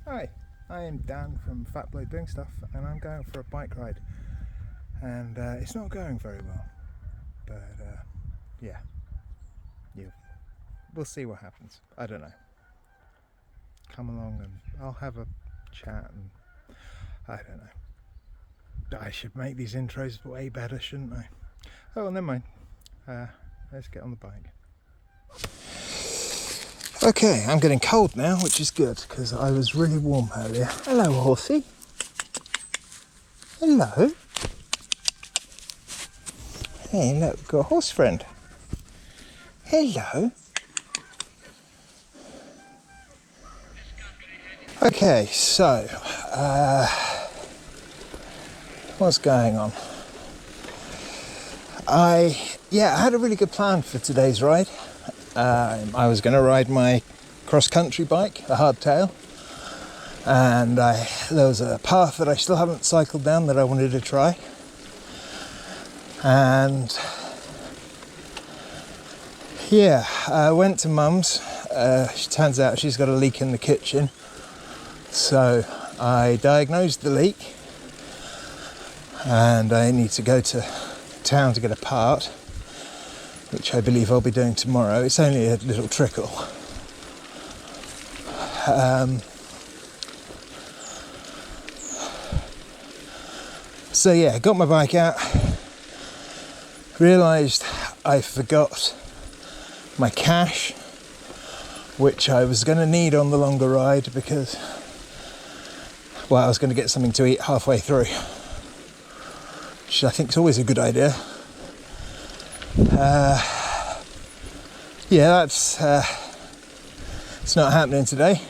Hi, I am Dan from Fat Bloke Doing Stuff, and I'm going for a bike ride. And it's not going very well, but yeah, we'll see what happens. I don't know. Come along and I'll have a chat, and I don't know. I should make these intros way better, shouldn't I? Oh, well, never mind. Let's get on the bike. Okay, I'm getting cold now, which is good because I was really warm earlier. Hello, horsey. Hello. Hey, look, we've got a horse friend. Hello. Okay, so what's going on? I had a really good plan for today's ride. I was going to ride my cross-country bike, a hardtail, and there was a path that I still haven't cycled down that I wanted to try. And yeah, I went to Mum's. It turns out she's got a leak in the kitchen, so I diagnosed the leak, and I need to go to town to get a part, which I believe I'll be doing tomorrow. It's only a little trickle. So yeah, got my bike out, realised I forgot my cash, which I was going to need on the longer ride because, well, I was going to get something to eat halfway through, which I think is always a good idea. Yeah, that's it's not happening today.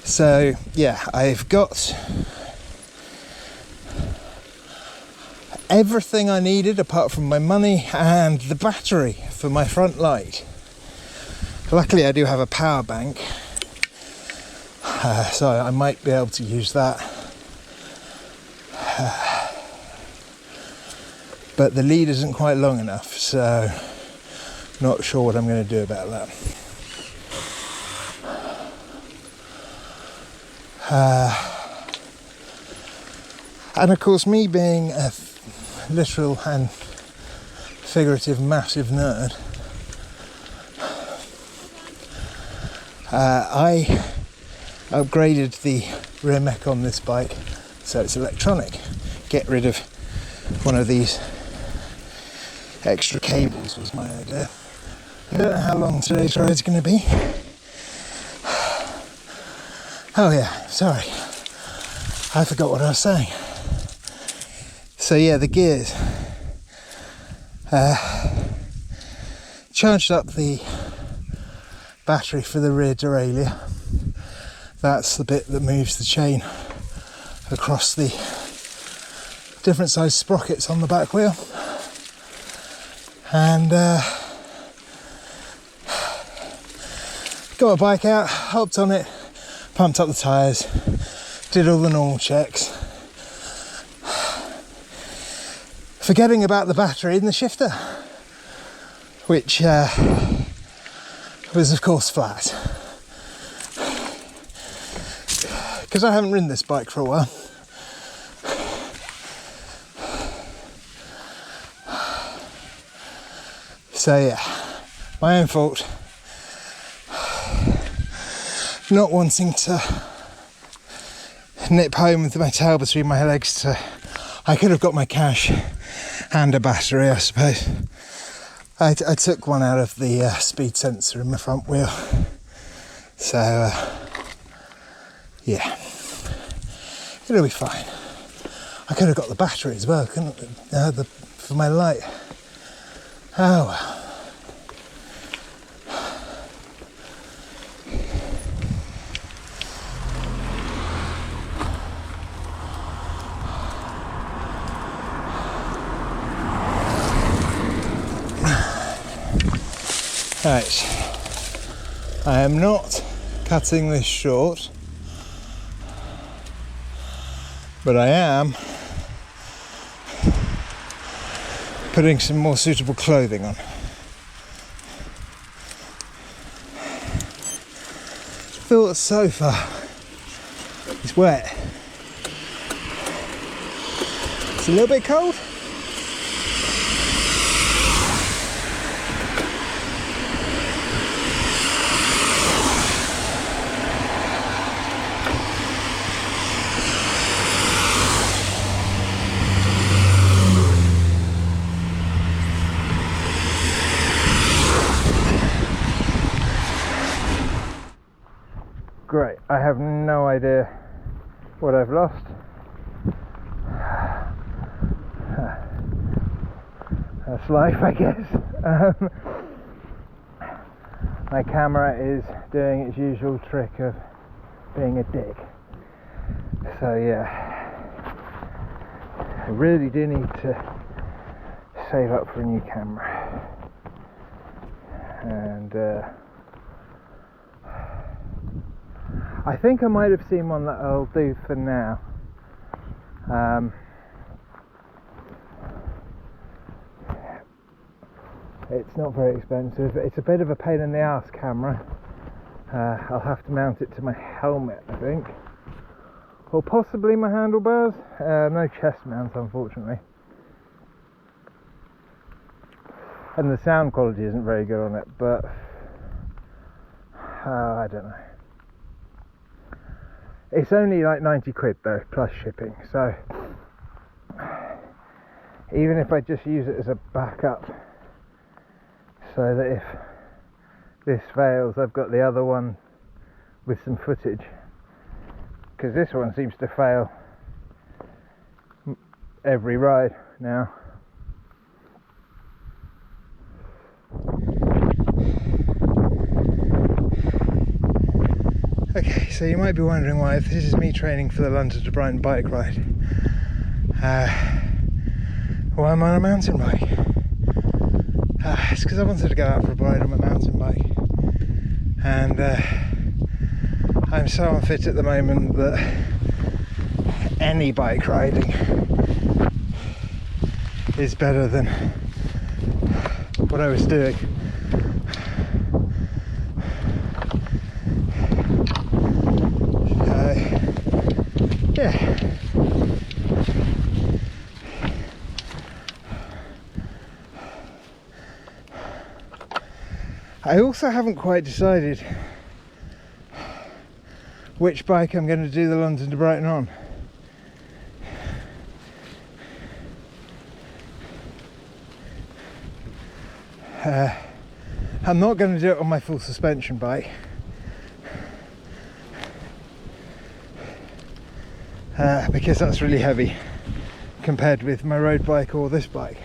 So yeah, I've got everything I needed apart from my money and the battery for my front light. Luckily I do have a power bank, so I might be able to use that. But the lead isn't quite long enough, so not sure what I'm going to do about that. And of course, me being a literal and figurative massive nerd, I upgraded the rear mech on this bike so it's electronic. Get rid of one of these extra cables was my idea. I don't know how long today's ride's going to be. Oh yeah, sorry, I forgot what I was saying. So yeah, the gears. Charged up the battery for the rear derailleur. That's the bit that moves the chain across the different size sprockets on the back wheel. And got my bike out, hopped on it, pumped up the tyres, did all the normal checks, forgetting about the battery in the shifter, which was of course flat, because I haven't ridden this bike for a while. So yeah, my own fault. Not wanting to nip home with my tail between my legs. I could have got my cash and a battery, I suppose. I took one out of the speed sensor in my front wheel. So yeah, it'll be fine. I could have got the battery as well, couldn't I? For my light. Oh well. Right, I am not cutting this short, but I am putting some more suitable clothing on. thoughts so far? It's wet. It's a little bit cold. Great, I have no idea what I've lost. That's life, I guess. My camera is doing its usual trick of being a dick. So yeah, I really do need to save up for a new camera. And I think I might have seen one that I'll do for now. It's not very expensive. It's a bit of a pain in the ass camera. I'll have to mount it to my helmet, I think, or possibly my handlebars. No chest mount, unfortunately, and the sound quality isn't very good on it, but I don't know. It's only like 90 quid though, plus shipping, so even if I just use it as a backup, so that if this fails I've got the other one with some footage, because this one seems to fail every ride now. Okay, so you might be wondering why, if this is me training for the London to Brighton bike ride, why am I on a mountain bike? It's because I wanted to go out for a ride on my mountain bike, and I'm so unfit at the moment that any bike riding is better than what I was doing. Yeah. I also haven't quite decided which bike I'm going to do the London to Brighton on. I'm not going to do it on my full suspension bike. Because that's really heavy compared with my road bike or this bike.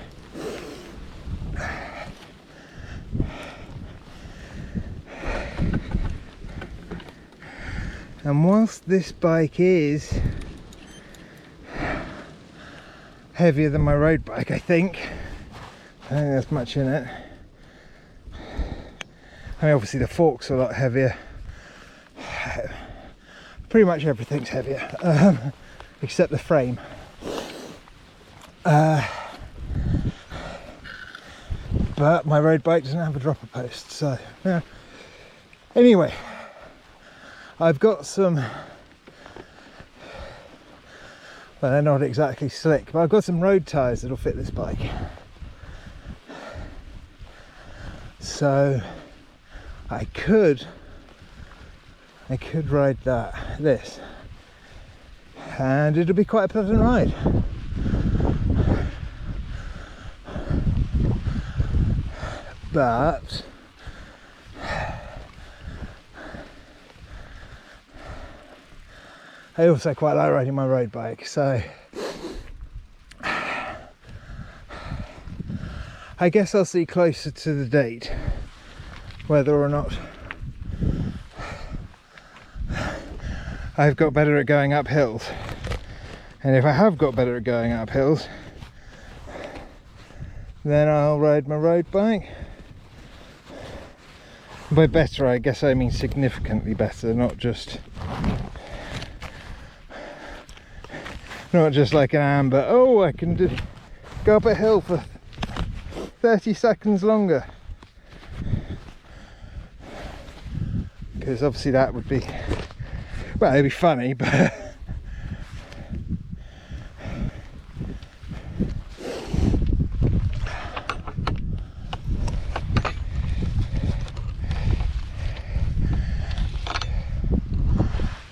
And whilst this bike is heavier than my road bike, I think there's much in it. I mean, obviously the fork's a lot heavier. Pretty much everything's heavier, except the frame. But my road bike doesn't have a dropper post, so yeah. Anyway, I've got some, well, they're not exactly slick, but I've got some road tyres that'll fit this bike. So I could ride this, and it'll be quite a pleasant ride. But I also quite like riding my road bike, so I guess I'll see closer to the date whether or not I've got better at going up hills. And if I have got better at going up hills, then I'll ride my road bike. By better, I guess I mean significantly better, not just like an amber, oh, I can go up a hill for 30 seconds longer. because obviously that would be, well, it'd be funny, but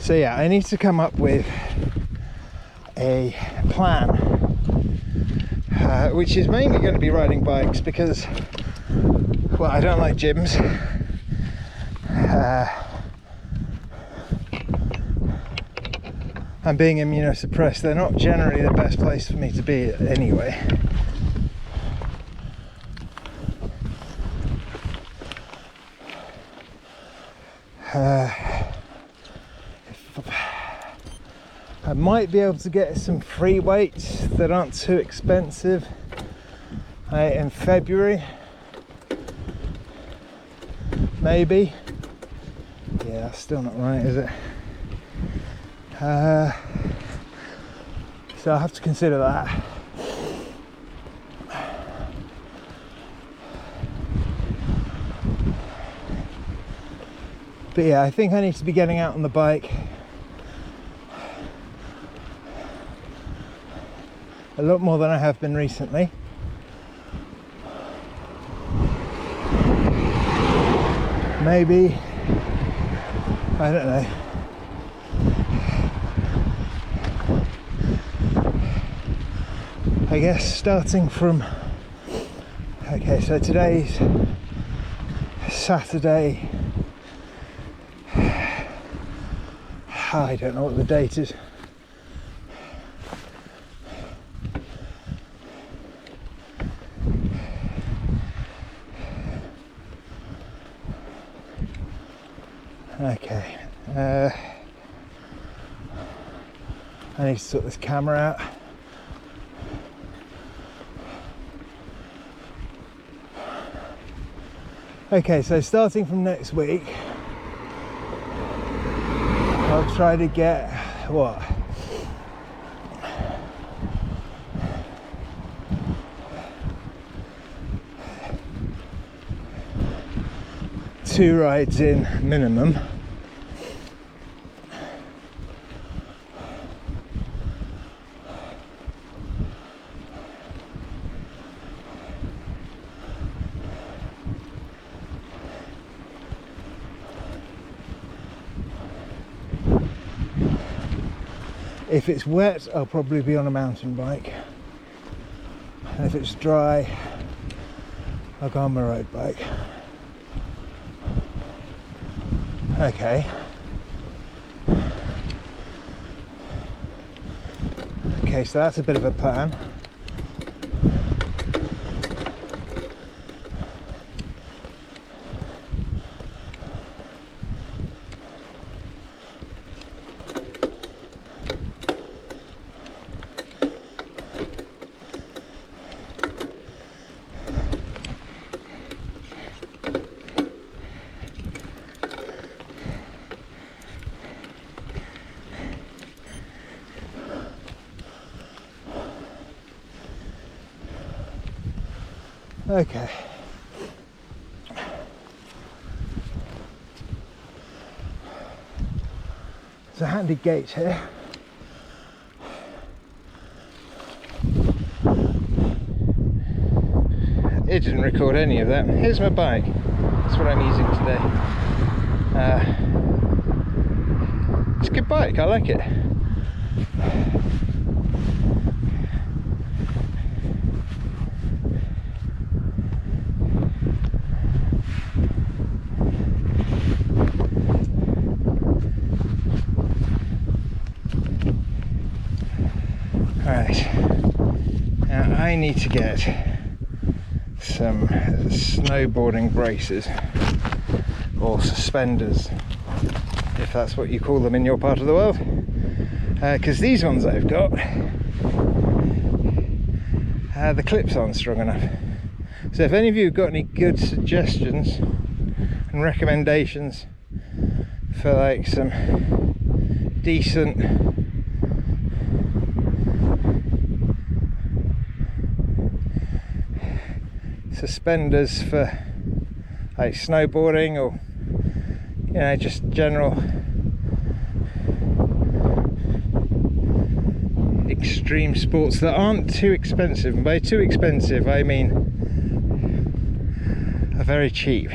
so yeah, I need to come up with a plan, which is mainly going to be riding bikes because, well, I don't like gyms. And being immunosuppressed, they're not generally the best place for me to be anyway. I might be able to get some free weights that aren't too expensive in February, maybe. Yeah, that's still not right, is it? So I'll have to consider that. But yeah, I think I need to be getting out on the bike a lot more than I have been recently. Maybe, I don't know. I guess starting from, okay, so today's Saturday. I don't know what the date is. Okay, I need to sort this camera out. Okay, so starting from next week, I'll try to get, what? Two rides in minimum. If it's wet, I'll probably be on a mountain bike. And if it's dry, I'll go on my road bike. Okay. Okay, so that's a bit of a plan. Okay. There's a handy gate here. It didn't record any of that. Here's my bike. That's what I'm using today. It's a good bike, I like it. I need to get some snowboarding braces or suspenders, if that's what you call them in your part of the world, because these ones I've got, the clips aren't strong enough. So if any of you have got any good suggestions and recommendations for like some decent suspenders for like snowboarding, or you know, just general extreme sports that aren't too expensive. And by too expensive I mean are very cheap.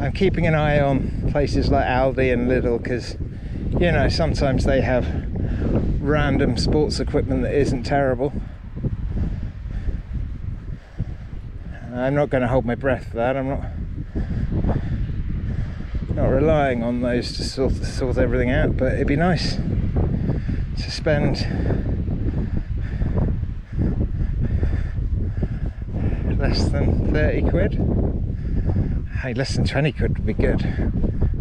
I'm keeping an eye on places like Aldi and Lidl, because, you know, sometimes they have random sports equipment that isn't terrible. I'm not going to hold my breath for that. I'm not relying on those to sort everything out, but it'd be nice to spend less than 30 quid. Hey, less than 20 quid would be good,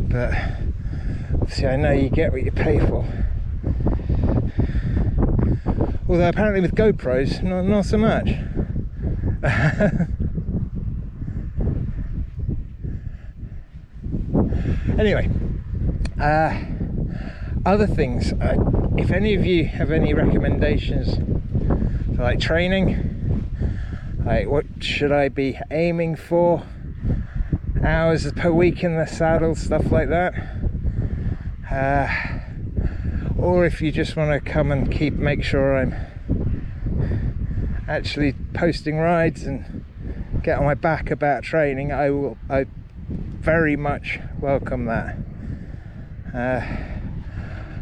but obviously I know you get what you pay for. Although apparently with GoPros, not so much. Anyway, other things, if any of you have any recommendations for like training, like what should I be aiming for, hours per week in the saddle, stuff like that, or if you just want to come and make sure I'm actually posting rides and get on my back about training, I very much welcome that.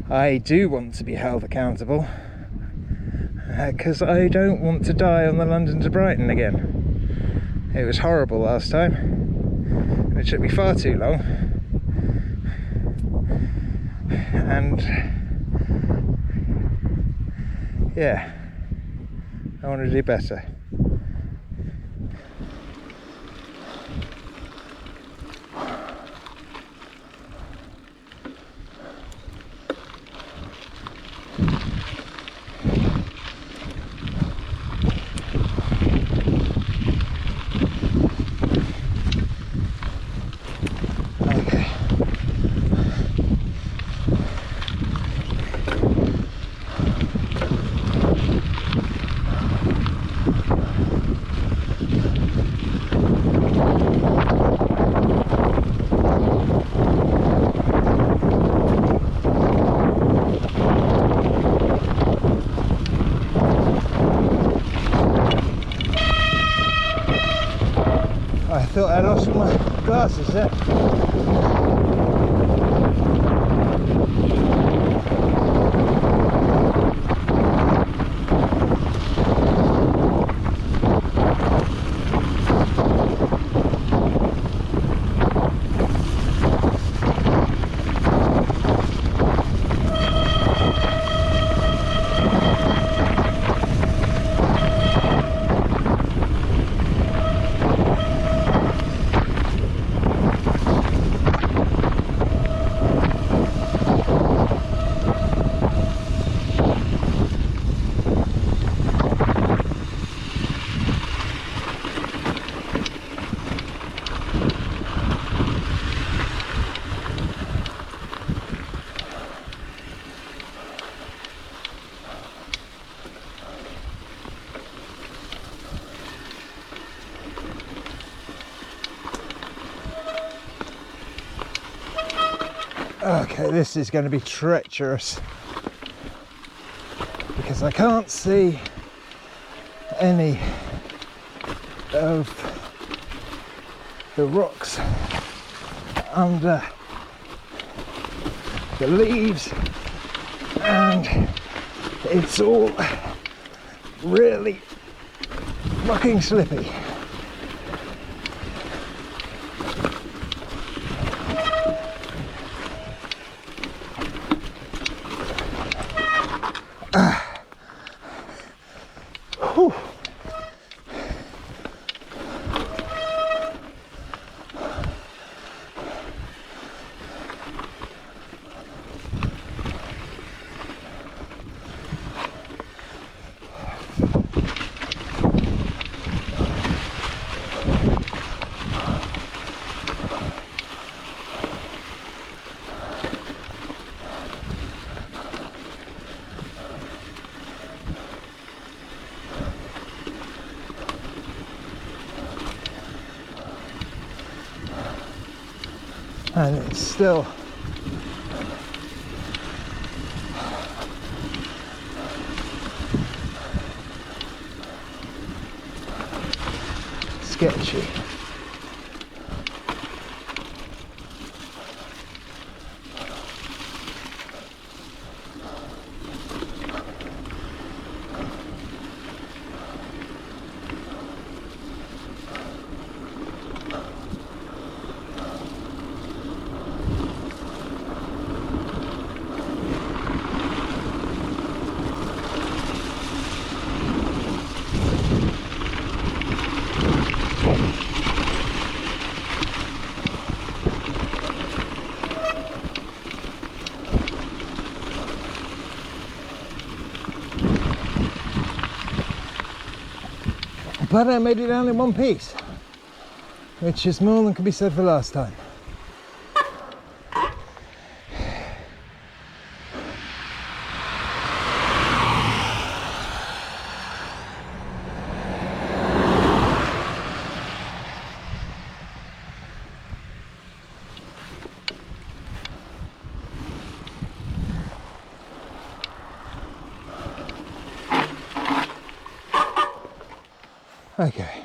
I do want to be held accountable, because I don't want to die on the London to Brighton again. It was horrible last time. It took me far too long, and yeah, I want to do better. I thought I lost my glasses there. Okay, this is going to be treacherous because I can't see any of the rocks under the leaves, and it's all really fucking slippy. Whew. and it's still sketchy. But I made it down in one piece, which is more than could be said for last time. Okay.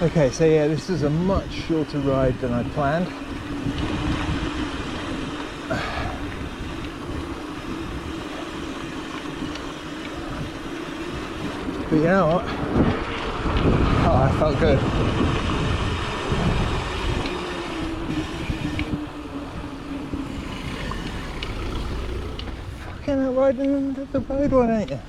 Okay, so yeah, this is a much shorter ride than I planned. But you know what? Oh, I felt good. Fucking out riding the road one, ain't you?